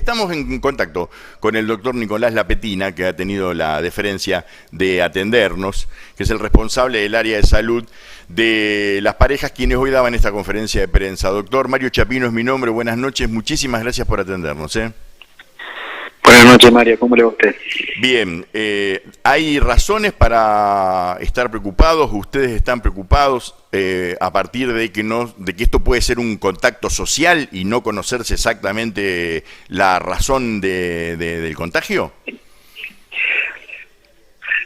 estamos en contacto con el doctor Nicolás Lapetina, que ha tenido la deferencia de atendernos, que es el responsable del área de salud de las parejas, quienes hoy daban esta conferencia de prensa. Doctor Mario Chapino es mi nombre, buenas noches, muchísimas gracias por atendernos. Buenas noches, Mario, ¿cómo le va a usted? Bien, ¿hay razones para estar preocupados? ¿Ustedes están preocupados a partir de que esto puede ser un contacto social y no conocerse exactamente la razón del contagio?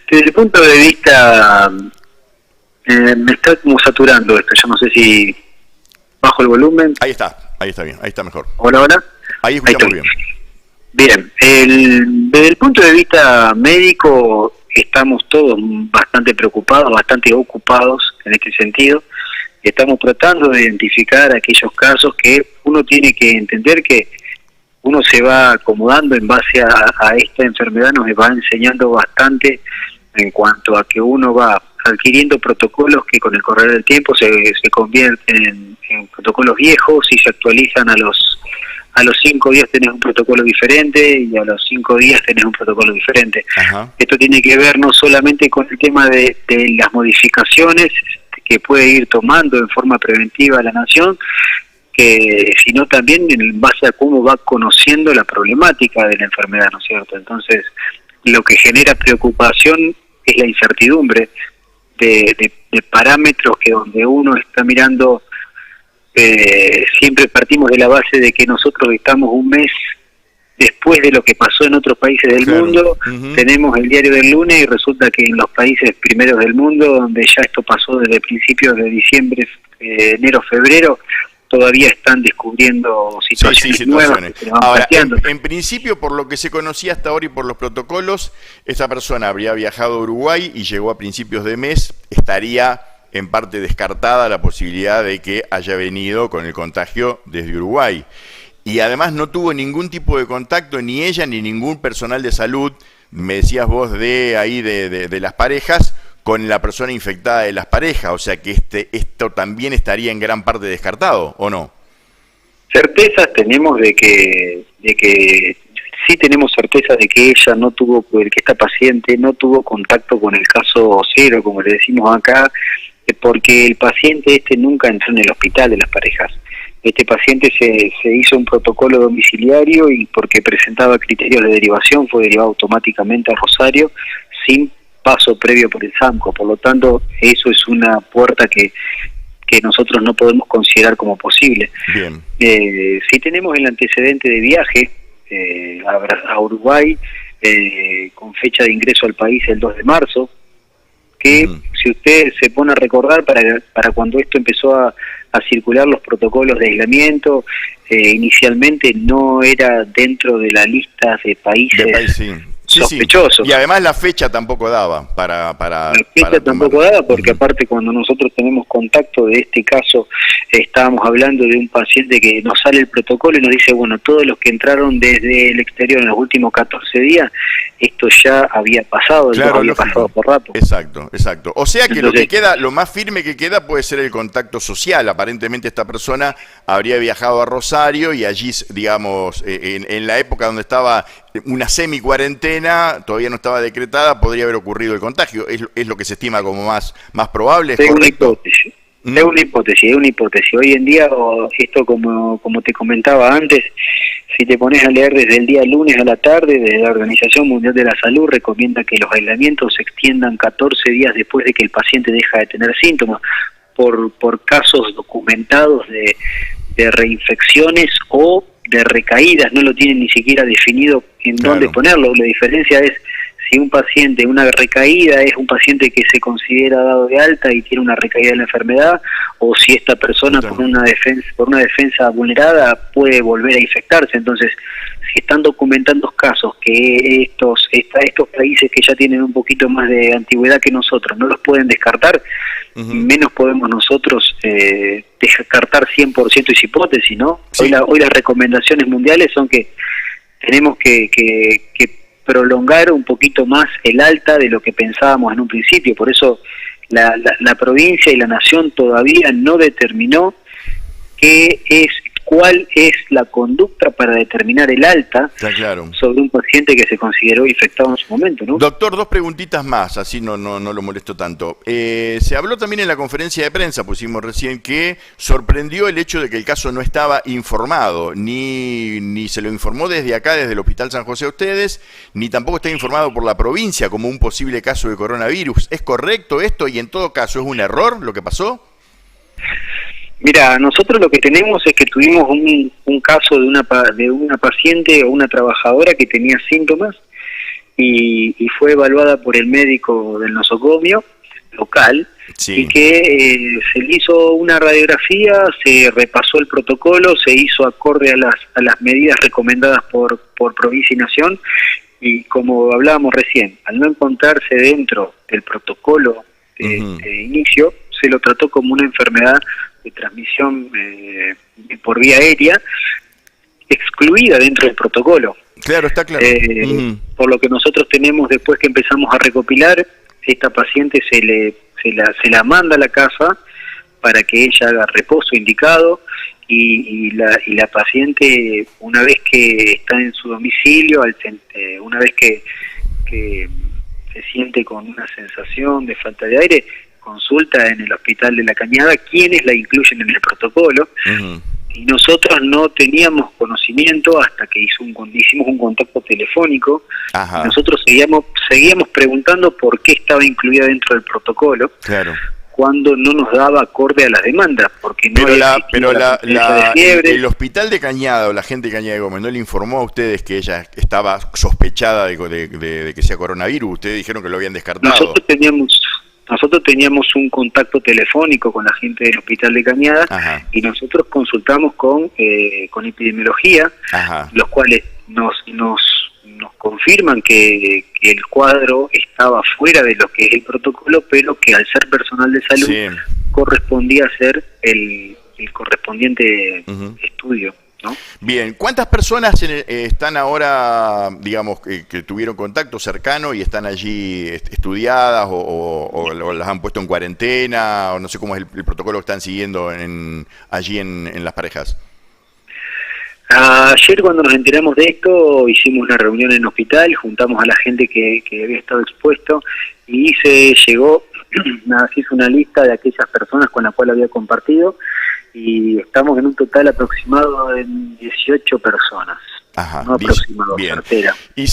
Desde el punto de vista, me está como saturando esto, yo no sé si bajo el volumen. Ahí está bien, ahí está mejor. Hola, hola. Ahí escuchamos bien. Bien, desde el punto de vista médico estamos todos bastante preocupados, bastante ocupados en este sentido. Estamos tratando de identificar aquellos casos que uno tiene que entender que uno se va acomodando en base a esta enfermedad, nos va enseñando bastante en cuanto a que uno va adquiriendo protocolos que con el correr del tiempo se convierten en protocolos viejos y se actualizan a los 5 días tenés un protocolo diferente y a los 5 días tenés un protocolo diferente. Ajá. Esto tiene que ver no solamente con el tema de las modificaciones que puede ir tomando en forma preventiva la nación, sino también en base a cómo va conociendo la problemática de la enfermedad, ¿no es cierto? Entonces, lo que genera preocupación es la incertidumbre de parámetros que donde uno está mirando. Siempre partimos de la base de que nosotros estamos un mes después de lo que pasó en otros países del mundo. Tenemos el diario del lunes y resulta que en los países primeros del mundo, donde ya esto pasó desde principios de diciembre, enero, febrero, todavía están descubriendo situaciones nuevas que se van Ahora, planteando. en principio, por lo que se conocía hasta ahora y por los protocolos, esta persona habría viajado a Uruguay y llegó a principios de mes, estaría en parte descartada la posibilidad de que haya venido con el contagio desde Uruguay. Y además no tuvo ningún tipo de contacto, ni ella ni ningún personal de salud, me decías vos de las parejas, con la persona infectada de las parejas. O sea que esto también estaría en gran parte descartado, ¿o no? Certezas tenemos de que sí tenemos certeza de que ella no tuvo, que esta paciente no tuvo contacto con el caso cero, como le decimos acá, porque el paciente nunca entró en el hospital de las parejas. Este paciente se hizo un protocolo domiciliario y porque presentaba criterios de derivación fue derivado automáticamente a Rosario sin paso previo por el SAMCO. Por lo tanto, eso es una puerta que nosotros no podemos considerar como posible. Bien. Sí tenemos el antecedente de viaje a Uruguay con fecha de ingreso al país el 2 de marzo, que si usted se pone a recordar para cuando esto empezó a circular los protocolos de aislamiento, inicialmente no era dentro de la lista de países sospechosos. Sí. Y además la fecha tampoco daba para la fecha tampoco daba porque aparte cuando nosotros tenemos contacto de este caso, estábamos hablando de un paciente que nos sale el protocolo y nos dice, bueno, todos los que entraron desde el exterior en los últimos 14 días, esto ya había pasado, claro, había pasado por rato. Exacto. O sea que Entonces, lo más firme que queda puede ser el contacto social. Aparentemente esta persona habría viajado a Rosario y allí, digamos, en la época donde estaba una semi-cuarentena, todavía no estaba decretada, podría haber ocurrido el contagio. Es lo que se estima como más probable, ¿es correcto? Es una hipótesis. Hoy en día, esto como te comentaba antes, si te pones a leer desde el día lunes a la tarde, desde la Organización Mundial de la Salud recomienda que los aislamientos se extiendan 14 días después de que el paciente deja de tener síntomas, por casos documentados de reinfecciones o de recaídas. No lo tienen ni siquiera definido en dónde ponerlo. La diferencia es si un paciente, una recaída, es un paciente que se considera dado de alta y tiene una recaída de la enfermedad, o si esta persona por una defensa vulnerada puede volver a infectarse. Entonces, si están documentando casos que estos países que ya tienen un poquito más de antigüedad que nosotros no los pueden descartar, menos podemos nosotros descartar 100% esa hipótesis, ¿no? Sí. Hoy las recomendaciones mundiales son que tenemos que prolongar un poquito más el alta de lo que pensábamos en un principio. Por eso la provincia y la nación todavía no determinó cuál es la conducta para determinar el alta sobre un paciente que se consideró infectado en su momento, ¿no? Doctor, dos preguntitas más, así no lo molesto tanto. Se habló también en la conferencia de prensa, pusimos recién, que sorprendió el hecho de que el caso no estaba informado, ni se lo informó desde acá, desde el Hospital San José a ustedes, ni tampoco está informado por la provincia como un posible caso de coronavirus. ¿Es correcto esto y en todo caso es un error lo que pasó? Mira, nosotros lo que tenemos es que tuvimos un caso de una paciente o una trabajadora que tenía síntomas y fue evaluada por el médico del nosocomio local, y que se le hizo una radiografía, se repasó el protocolo, se hizo acorde a las medidas recomendadas por provincia y nación, y como hablábamos recién, al no encontrarse dentro del protocolo de inicio, se lo trató como una enfermedad de transmisión por vía aérea, excluida dentro del protocolo. Claro, está claro. Por lo que nosotros tenemos, después que empezamos a recopilar, esta paciente se la manda a la casa para que ella haga reposo indicado, y la paciente, una vez que está en su domicilio, una vez que se siente con una sensación de falta de aire, consulta en el Hospital de la Cañada quienes la incluyen en el protocolo, y nosotros no teníamos conocimiento hasta que hicimos un contacto telefónico. Nosotros seguíamos preguntando por qué estaba incluida dentro del protocolo, cuando no nos daba acorde a las demandas, porque no el Hospital de Cañada o la gente de Cañada de Gómez no le informó a ustedes que ella estaba sospechada de que sea coronavirus. Ustedes dijeron que lo habían descartado. Nosotros teníamos un contacto telefónico con la gente del Hospital de Cañada, y nosotros consultamos con epidemiología, los cuales nos confirman que el cuadro estaba fuera de lo que es el protocolo, pero que al ser personal de salud correspondía hacer el correspondiente estudio, ¿no? Bien, ¿cuántas personas están ahora, digamos, que tuvieron contacto cercano y están allí estudiadas o las han puesto en cuarentena, o no sé cómo es el protocolo que están siguiendo allí en Las Parejas? Ayer, cuando nos enteramos de esto, hicimos una reunión en el hospital, juntamos a la gente que había estado expuesto, y se llegó, se hizo una lista de aquellas personas con las cuales había compartido, y estamos en un total aproximado de 18 personas. No aproximado, certera. ¿Y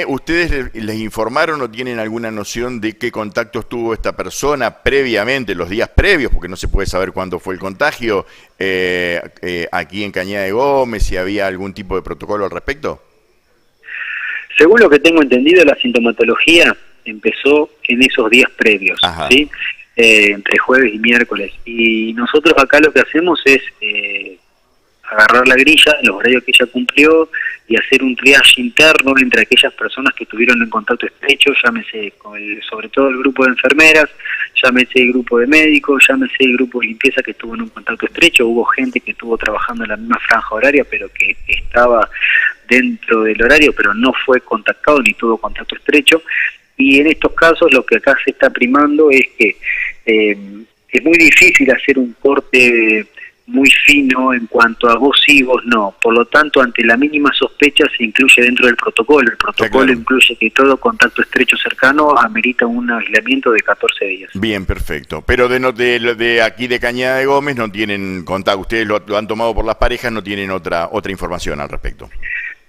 ustedes les informaron o tienen alguna noción de qué contactos tuvo esta persona previamente, los días previos, porque no se puede saber cuándo fue el contagio, aquí en Cañada de Gómez, si había algún tipo de protocolo al respecto? Según lo que tengo entendido, la sintomatología empezó en esos días previos, ¿sí? Entre jueves y miércoles, y nosotros acá lo que hacemos es agarrar la grilla, los horarios que ella cumplió, y hacer un triage interno entre aquellas personas que estuvieron en contacto estrecho, llámese sobre todo el grupo de enfermeras, llámese el grupo de médicos, llámese el grupo de limpieza que estuvo en un contacto estrecho. Hubo gente que estuvo trabajando en la misma franja horaria, pero que estaba dentro del horario, pero no fue contactado ni tuvo contacto estrecho. Y en estos casos lo que acá se está primando es que es muy difícil hacer un corte muy fino en cuanto a vos sí, vos no. Por lo tanto, ante la mínima sospecha se incluye dentro del protocolo. El protocolo incluye que todo contacto estrecho cercano amerita un aislamiento de 14 días. Bien, perfecto. Pero de aquí de Cañada de Gómez no tienen contacto. Ustedes lo han tomado por Las Parejas, no tienen otra información al respecto.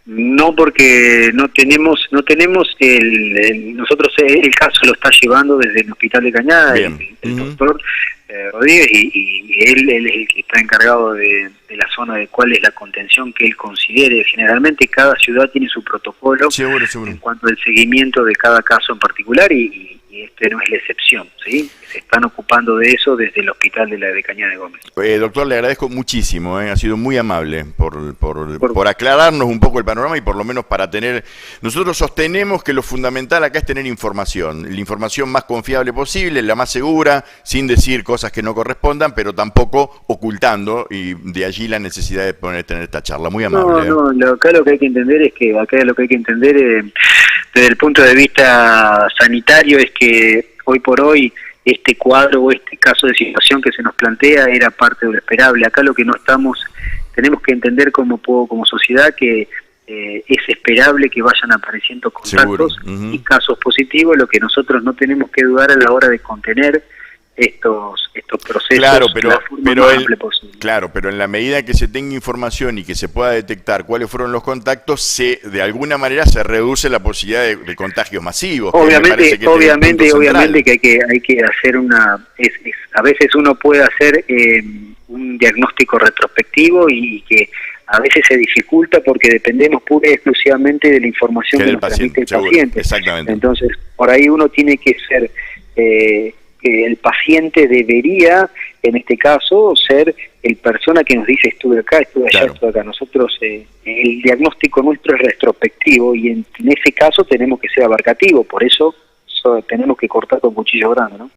No, porque no tenemos nosotros el caso lo está llevando desde el Hospital de Cañada, el doctor Rodríguez, y él es el que está encargado de la zona de cuál es la contención que él considere. Generalmente cada ciudad tiene su protocolo en cuanto al seguimiento de cada caso en particular, y este no es la excepción, ¿sí? Se están ocupando de eso desde el Hospital de Cañada de Gómez. Doctor, le agradezco muchísimo, ha sido muy amable por aclararnos un poco el panorama, y por lo menos para tener... Nosotros sostenemos que lo fundamental acá es tener información, la información más confiable posible, la más segura, sin decir cosas que no correspondan, pero tampoco ocultando, y de allí la necesidad de tener esta charla. Muy amable. Acá lo que hay que entender es que, desde el punto de vista sanitario, es que hoy por hoy este cuadro o este caso de situación que se nos plantea era parte de lo esperable. Acá lo que no estamos tenemos que entender como sociedad que es esperable que vayan apareciendo contactos y casos positivos, lo que nosotros no tenemos que dudar a la hora de contener estos procesos. Claro, pero en la medida que se tenga información y que se pueda detectar cuáles fueron los contactos, de alguna manera se reduce la posibilidad de contagios masivos. Obviamente que hay que hacer a veces uno puede hacer un diagnóstico retrospectivo y que a veces se dificulta porque dependemos pura y exclusivamente de la información que nos transmite el paciente. Exactamente. Entonces, por ahí uno tiene que ser... el paciente debería, en este caso, ser el persona que nos dice estuve acá, estuve allá, claro, estuve acá. Nosotros, el diagnóstico nuestro es retrospectivo y en ese caso tenemos que ser abarcativo, por eso tenemos que cortar con cuchillo grande, ¿no?